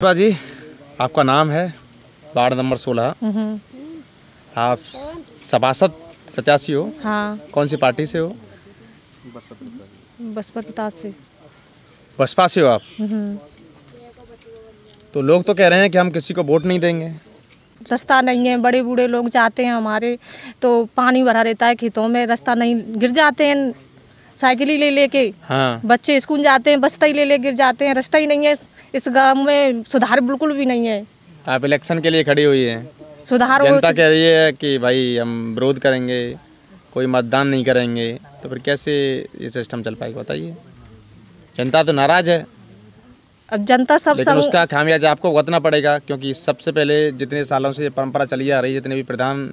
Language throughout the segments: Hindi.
पुष्पा जी, आपका नाम है, वार्ड नंबर 16। आप सभासद प्रत्याशी हो। हाँ। कौन सी पार्टी से हो? बसपा प्रताप से। बसपा से हो आप? तो लोग तो कह रहे हैं कि हम किसी को वोट नहीं देंगे। रास्ता नहीं है, बड़े बूढ़े लोग जाते हैं हमारे, तो पानी भरा रहता है खेतों में, रास्ता नहीं, गिर जाते हैं साइकिल ही ले लेके। हाँ। बच्चे स्कूल जाते हैं, बस्ता ही ले गिर जाते हैं, रास्ता ही नहीं है। इस गांव में सुधार बिल्कुल भी नहीं है। आप इलेक्शन के लिए खड़ी हुई हैं, सुधार जनता कह रही है कि भाई हम विरोध करेंगे, कोई मतदान नहीं करेंगे, तो फिर कैसे ये सिस्टम चल पाएगा बताइए? जनता तो नाराज है। अब जनता लेकिन उसका खामियाजा आपको भुगतना पड़ेगा, क्योंकि सबसे पहले जितने सालों से ये परंपरा चली आ रही है, जितने भी प्रधान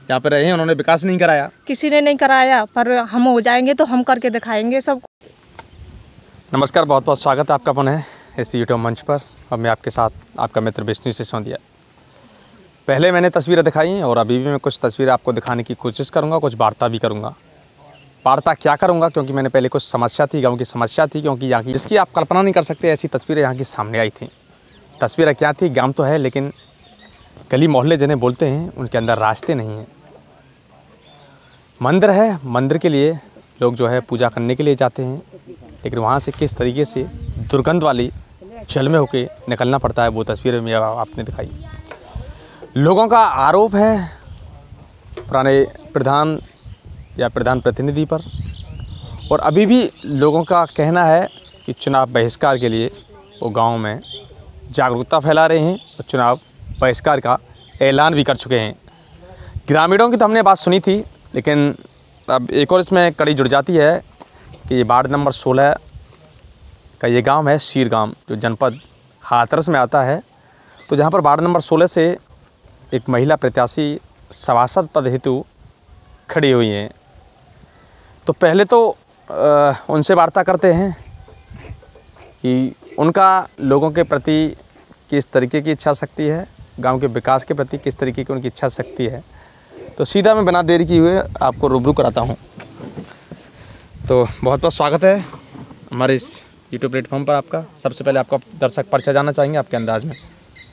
यहाँ पर रहे हैं उन्होंने विकास नहीं कराया। किसी ने नहीं कराया, पर हम हो जाएंगे तो हम करके दिखाएंगे सबको। नमस्कार, बहुत बहुत स्वागत है आपका पुनः इस यूट्यूब मंच पर। और मैं आपके साथ आपका मित्र विष्णु सिसोदिया। पहले मैंने तस्वीरें दिखाई और अभी भी मैं कुछ तस्वीरें आपको दिखाने की कोशिश करूँगा, कुछ वार्ता भी करूँगा। वार्ता क्या करूँगा, क्योंकि मैंने पहले कुछ समस्या थी, गाँव की समस्या थी, क्योंकि यहाँ की जिसकी आप कल्पना नहीं कर सकते ऐसी तस्वीरें यहाँ की सामने आई थी। तस्वीरें क्या थी, गाँव तो है लेकिन गली मोहल्ले जिन्हें बोलते हैं उनके अंदर रास्ते नहीं हैं। मंदिर है, मंदिर के लिए लोग जो है पूजा करने के लिए जाते हैं, लेकिन वहाँ से किस तरीके से दुर्गंध वाली जल में होके निकलना पड़ता है, वो तस्वीरें में आपने दिखाई। लोगों का आरोप है पुराने प्रधान या प्रधान प्रतिनिधि पर, और अभी भी लोगों का कहना है कि चुनाव बहिष्कार के लिए वो गांव में जागरूकता फैला रहे हैं और चुनाव बहिष्कार का ऐलान भी कर चुके हैं। ग्रामीणों की तो हमने बात सुनी थी, लेकिन अब एक और इसमें कड़ी जुड़ जाती है कि ये वार्ड नंबर 16 का ये गांव है शीर गांव, जो जनपद हाथरस में आता है। तो जहां पर वार्ड नंबर 16 से एक महिला प्रत्याशी सभासद पद हेतु खड़ी हुई हैं। तो पहले तो उनसे वार्ता करते हैं कि उनका लोगों के प्रति किस तरीके की इच्छा शक्ति है, गांव के विकास के प्रति किस तरीके की उनकी इच्छा शक्ति है। तो सीधा मैं बिना देरी किए हुए आपको रूबरू कराता हूं। तो बहुत बहुत स्वागत है हमारे इस यूट्यूब प्लेटफॉर्म पर आपका। सबसे पहले आपका दर्शक परिचय जानना चाहेंगे आपके अंदाज में।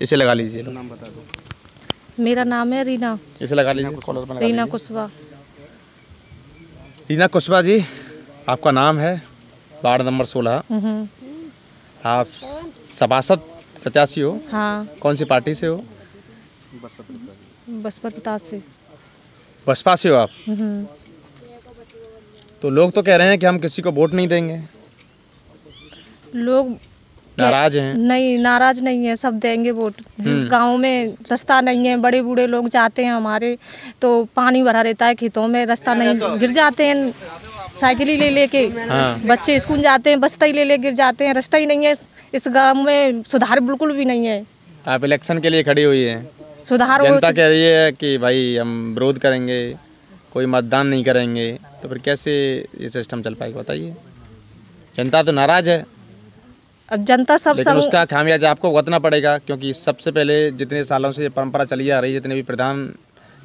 इसे लगा लीजिए, नाम बता दो। मेरा नाम है रीना। इसे लगा लीजिए, रीना कुशवाहा। रीना कुशवाहा जी, आपका नाम है, वार्ड नंबर 16। आप सभासद प्रत्याशी हो। हाँ। कौन सी पार्टी से हो? बसपा प्रताप से। बसपा से हो आप? तो लोग तो कह रहे हैं कि हम किसी को वोट नहीं देंगे। लोग नाराज हैं? नहीं, नाराज नहीं है, सब देंगे वोट। जिस गांव में रास्ता नहीं है, बड़े बूढ़े लोग जाते हैं हमारे, तो पानी भरा रहता है खेतों में, रास्ता नहीं, गिर जाते हैं साइकिल ही ले लेके। हाँ। बच्चे स्कूल जाते हैं, बस्ता ही ले गिर जाते हैं, रास्ता ही नहीं है। इस गांव में सुधार बिल्कुल भी नहीं है। आप इलेक्शन के लिए खड़ी हुई हैं, सुधार जनता कह रही है कि भाई हम विरोध करेंगे, कोई मतदान नहीं करेंगे, तो फिर कैसे ये सिस्टम चल पाएगा बताइए? जनता तो नाराज है। अब जनता लेकिन उसका खामियाजा आपको भुगतना पड़ेगा, क्योंकि सबसे पहले जितने सालों से ये परंपरा चली आ रही है, जितने भी प्रधान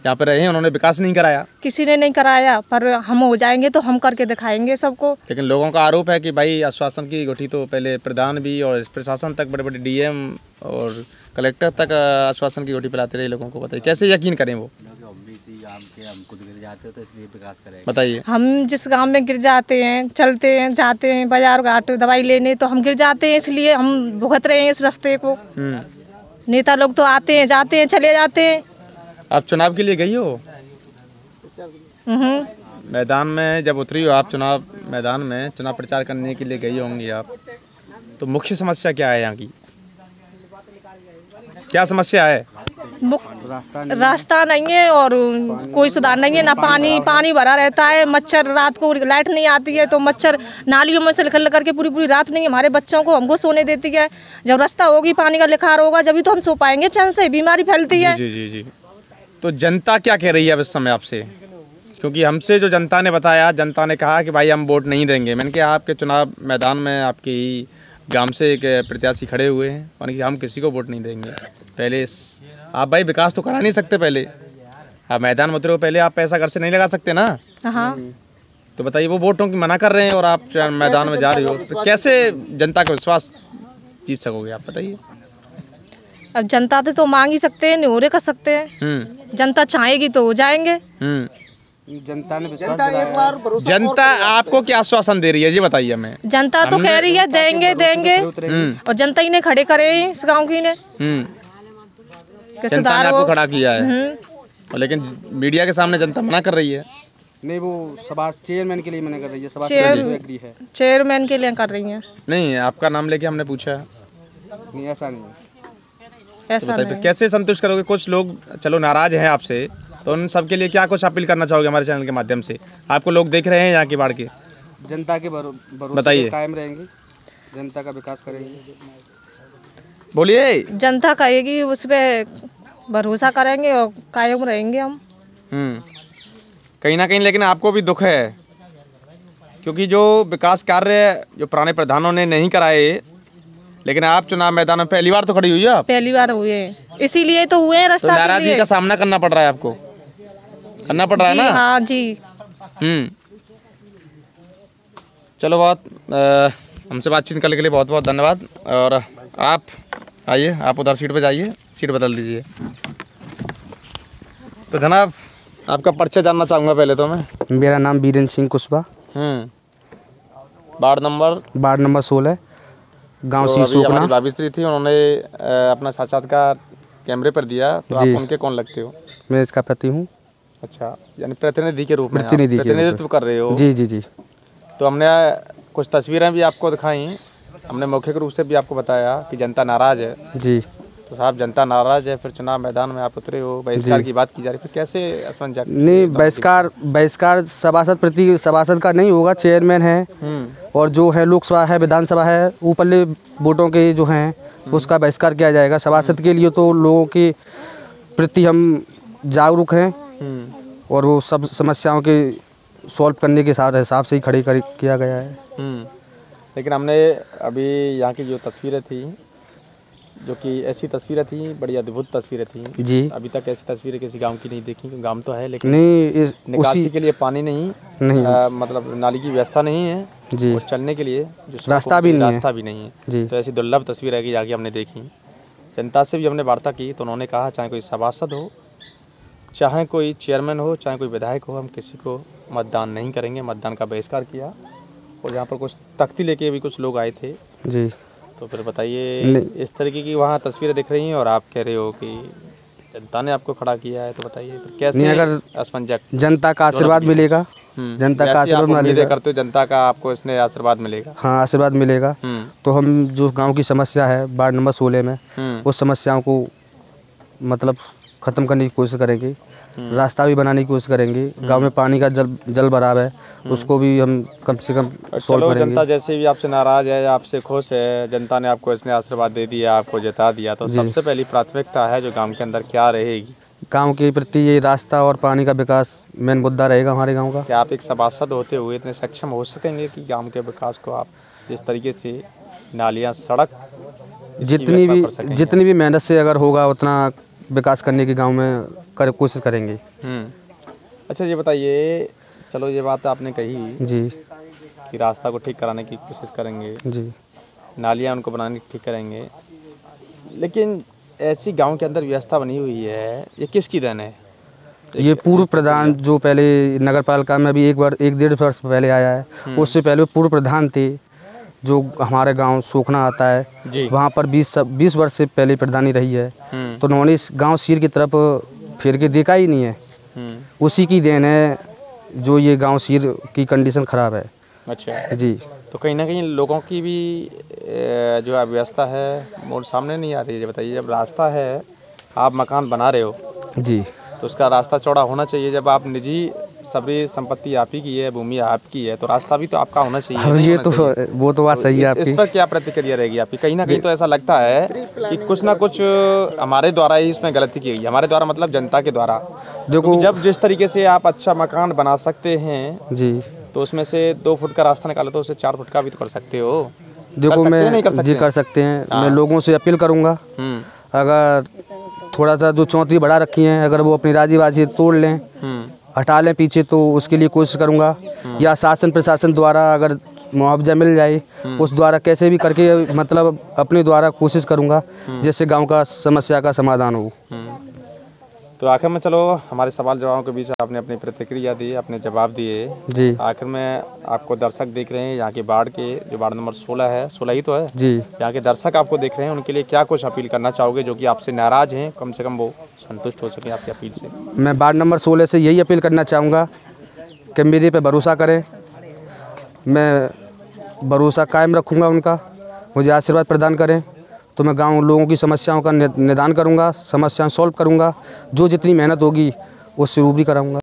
यहाँ पर रहे हैं उन्होंने विकास नहीं कराया। किसी ने नहीं कराया, पर हम हो जाएंगे तो हम करके दिखाएंगे सबको। लेकिन लोगों का आरोप है कि भाई आश्वासन की गुठी तो पहले प्रधान भी और प्रशासन तक, बड़े बड़े डीएम और कलेक्टर तक आश्वासन की गुठी पिलाते रहे लोगों को। बताइए कैसे यकीन करें वो? हम खुद गिर जाते हैं तो इसलिए विकास करेंगे। बताइए। हम जिस गांव में गिर जाते हैं, चलते हैं, जाते हैं बाजार घाट दवाई लेने, तो हम गिर जाते हैं, इसलिए हम भुगत रहे हैं इस रास्ते को। नेता लोग तो आते हैं, जाते हैं, चले जाते हैं। आप चुनाव के लिए गई हो? मैदान में जब उतरी हो आप, चुनाव मैदान में चुनाव प्रचार करने के लिए गई होंगी आप, तो मुख्य समस्या क्या है यहाँ की? क्या समस्या है? रास्ता नहीं है और कोई सुधार नहीं है, ना पानी भरा रहता है। मच्छर, रात को लाइट नहीं आती है तो मच्छर नालियों में से निकल करके पूरी रात नहीं हमारे बच्चों को हमको सोने देती है। जब रास्ता होगी, पानी का लिखार होगा, जब तो हम सो पाएंगे चैन से। बीमारी फैलती है। जी। तो जनता क्या कह रही है अब इस समय आपसे? क्योंकि हमसे जो जनता ने बताया, जनता ने कहा कि भाई हम वोट नहीं देंगे। मैंने कहा आपके चुनाव मैदान में आपके ही गांव से एक प्रत्याशी खड़े हुए हैं और कि हम किसी को वोट नहीं देंगे। पहले आप भाई विकास तो करा नहीं सकते, पहले आप मैदान में उतरे हो, पहले आप पैसा घर से नहीं लगा सकते ना। हाँ। तो बताइए, वो वोटों की मना कर रहे हैं और आप मैदान में जा रही हो, तो कैसे जनता का विश्वास जीत सकोगे आप? बताइए। अब जनता से तो मांग ही सकते हैं, निहोरे कर सकते हैं। जनता चाहेगी तो हो जाएंगे। जनता ने विश्वास दिलाया। जनता आपको क्या आश्वासन दे रही है, ये बताइए हमें। जनता तो कह रही है देंगे देंगे, और जनता ही ने खड़े करे हैं इस गांव की ने। जनता ने आपको खड़ा किया है, लेकिन मीडिया के सामने जनता मना कर रही है। नहीं, वो सभा चेयरमैन के लिए मना कर रही है, सभा एग्री है। चेयरमैन के लिए कर रही है। नहीं, आपका नाम लेके हमने पूछा। नहीं, ऐसा नहीं, ऐसा तो नहीं। कैसे संतुष्ट करोगे? कुछ लोग चलो नाराज हैं आपसे, तो उन सब के लिए क्या कुछ अपील करना चाहोगे हमारे चैनल के माध्यम से? आपको लोग देख रहे हैं यहाँ की बाढ़ के। जनता के भरोसे पे कायम रहेंगे, जनता का विकास करेंगे। बोलिए। जनता कहेगी उस पे भरोसा करेंगे और कायम रहेंगे हम। कहीं ना कहीं लेकिन आपको भी दुख है, क्योंकि जो विकास कार्य जो पुराने प्रधानों ने नहीं कराए, लेकिन आप चुनाव मैदान में पहली बार तो खड़ी हुई है। पहली बार हुए, इसीलिए तो हुए हैं रास्ता तो के नाराजगी लिए। का सामना करना पड़ रहा है आपको, करना पड़ रहा है जी, ना? हाँ जी। चलो, बहुत हमसे बातचीत करने के लिए बहुत बहुत धन्यवाद। और आप आइए, आप उधर सीट पे जाइए, सीट बदल दीजिए। तो जनाब, आपका परिचय जानना चाहूँगा पहले तो मैं। मेरा नाम वीरेंद्र सिंह कुशवाहा, वार्ड नंबर 16, गांव तो सीसोकना। हमारी भाभी श्री थी, उन्होंने अपना साक्षात्कार कैमरे पर दिया, तो आप उनके कौन लगते हो? मैं इसका पति हूँ। अच्छा, यानी प्रतिनिधि के रूप में प्रतिनिधित्व कर रहे हो? जी जी जी। तो हमने कुछ तस्वीरें भी आपको दिखाई, हमने मौखिक रूप से भी आपको बताया कि जनता नाराज है जी। तो साहब, जनता नाराज है, फिर चुनाव मैदान में आप उतरे हो, बहिष्कार की बात की जा रही है, फिर कैसे असमंजस? नहीं, बहिष्कार सभासद का नहीं होगा, चेयरमैन है और जो है लोकसभा है, विधानसभा है, ऊपरले वोटों के जो हैं उसका बहिष्कार किया जाएगा। सभासद के लिए तो लोगों के प्रति हम जागरूक हैं और वो सब समस्याओं के सॉल्व करने के हिसाब से ही खड़े किया गया है। लेकिन हमने अभी यहाँ की जो तस्वीरें थी, जो कि ऐसी तस्वीरें थी, बड़ी अद्भुत तस्वीरें थी जी। अभी तक ऐसी तस्वीरें किसी गांव की नहीं देखी। गांव तो है लेकिन नहीं, निकासी के लिए पानी नहीं, मतलब नाली की व्यवस्था नहीं है जी। और चलने के लिए रास्ता भी नहीं है जी। तो ऐसी दुर्लभ तस्वीरें की जाके हमने देखी। जनता से भी हमने वार्ता की, तो उन्होंने कहा चाहे कोई सभासद हो, चाहे कोई चेयरमैन हो, चाहे कोई विधायक हो, हम किसी को मतदान नहीं करेंगे। मतदान का बहिष्कार किया। और यहाँ पर कुछ तख्ती लेके भी कुछ लोग आए थे जी। तो फिर बताइए, इस तरीके की वहाँ तस्वीरें दिख रही हैं और आप कह रहे हो कि जनता ने आपको खड़ा किया है, तो बताइए फिर कैसे? अगर असमंजस, जनता का आशीर्वाद मिलेगा, जनता का आशीर्वाद मिलेगा, करते हो जनता का आपको इसने आशीर्वाद मिलेगा? हाँ, आशीर्वाद मिलेगा। तो हम जो गांव की समस्या है वार्ड नंबर 16 में, उस समस्याओं को मतलब ख़त्म करने की कोशिश करेंगे, रास्ता भी बनाने की कोशिश करेंगे। गांव में पानी का जल भराव है, उसको भी हम कम से कम सॉल्व करेंगे। जनता जैसे भी आपसे नाराज है, आपसे खुश है, जनता ने आपको इसने आशीर्वाद दे दिया, आपको जिता दिया, तो सबसे पहली प्राथमिकता है जो गांव के अंदर क्या रहेगी? गांव के प्रति ये रास्ता और पानी का विकास मेन मुद्दा रहेगा हमारे गाँव का। क्या आप एक सभासद होते हुए इतने सक्षम हो सकेंगे कि गाँव के विकास को आप जिस तरीके से नालियाँ, सड़क, जितनी भी मेहनत से अगर होगा उतना विकास करने की गांव में कोशिश करेंगे। अच्छा, ये बताइए, चलो ये बात आपने कही जी कि रास्ता को ठीक कराने की कोशिश करेंगे जी, नालियाँ उनको बनाने की ठीक करेंगे, लेकिन ऐसी गांव के अंदर व्यवस्था बनी हुई है, ये किसकी देन है? ये पूर्व प्रधान जो पहले नगर पालिका में अभी 1-1.5 वर्ष पहले आया है, उससे पहले पूर्व प्रधान थे जो हमारे गांव सोखना आता है, वहाँ पर 20 वर्ष से पहले प्रधानी रही है। तो उन्होंने इस गांव सीर की तरफ फिर के देखा ही नहीं है, उसी की देन है जो ये गांव सीर की कंडीशन ख़राब है। अच्छा जी। तो कहीं ना कहीं लोगों की भी जो व्यवस्था है वो सामने नहीं आ रही है। बताइए, जब रास्ता है, आप मकान बना रहे हो जी, तो उसका रास्ता चौड़ा होना चाहिए। जब आप निजी सभी संपत्ति आप ही की है, भूमि आपकी है, तो रास्ता भी तो आपका होना चाहिए। ये तो वो तो बात सही है आपकी। इस पर क्या प्रतिक्रिया रहेगी आपकी? कहीं ना कहीं तो ऐसा लगता है कि कुछ ना कुछ हमारे द्वारा ही इसमें गलती की गई। हमारे द्वारा मतलब जनता के द्वारा। देखो, जब जिस तरीके से आप अच्छा मकान बना सकते हैं जी, तो उसमें से 2 फुट का रास्ता निकालो तो उससे 4 फुट का भी तो कर सकते हो। देखो, मैं जी कर सकते हैं। मैं लोगों से अपील करूँगा, अगर थोड़ा सा जो चौंतरी बढ़ा रखी हैं, अगर वो अपनी राजी बाजी तोड़ लें हटा लें पीछे तो उसके लिए कोशिश करूँगा, या शासन प्रशासन द्वारा अगर मुआवजा मिल जाए उस द्वारा कैसे भी करके मतलब अपने द्वारा कोशिश करूँगा जिससे गांव का समस्या का समाधान हो। तो आखिर में चलो हमारे सवाल जवाबों के बीच आपने अपनी प्रतिक्रिया दी, अपने जवाब दिए जी। आखिर में आपको दर्शक देख रहे हैं यहाँ की बाढ़ के, जो वार्ड नंबर 16 है, 16 ही तो है जी, यहाँ के दर्शक आपको देख रहे हैं, उनके लिए क्या कुछ अपील करना चाहोगे जो कि आपसे नाराज़ हैं, कम से कम वो संतुष्ट हो सके आपकी अपील से? मैं वार्ड नंबर 16 से यही अपील करना चाहूँगा कि मेरे पे भरोसा करें, मैं भरोसा कायम रखूँगा उनका, मुझे आशीर्वाद प्रदान करें तो मैं गांव लोगों की समस्याओं का निदान करूँगा, समस्याएं सॉल्व करूँगा, जो जितनी मेहनत होगी उससे रूबरी कराऊँगा।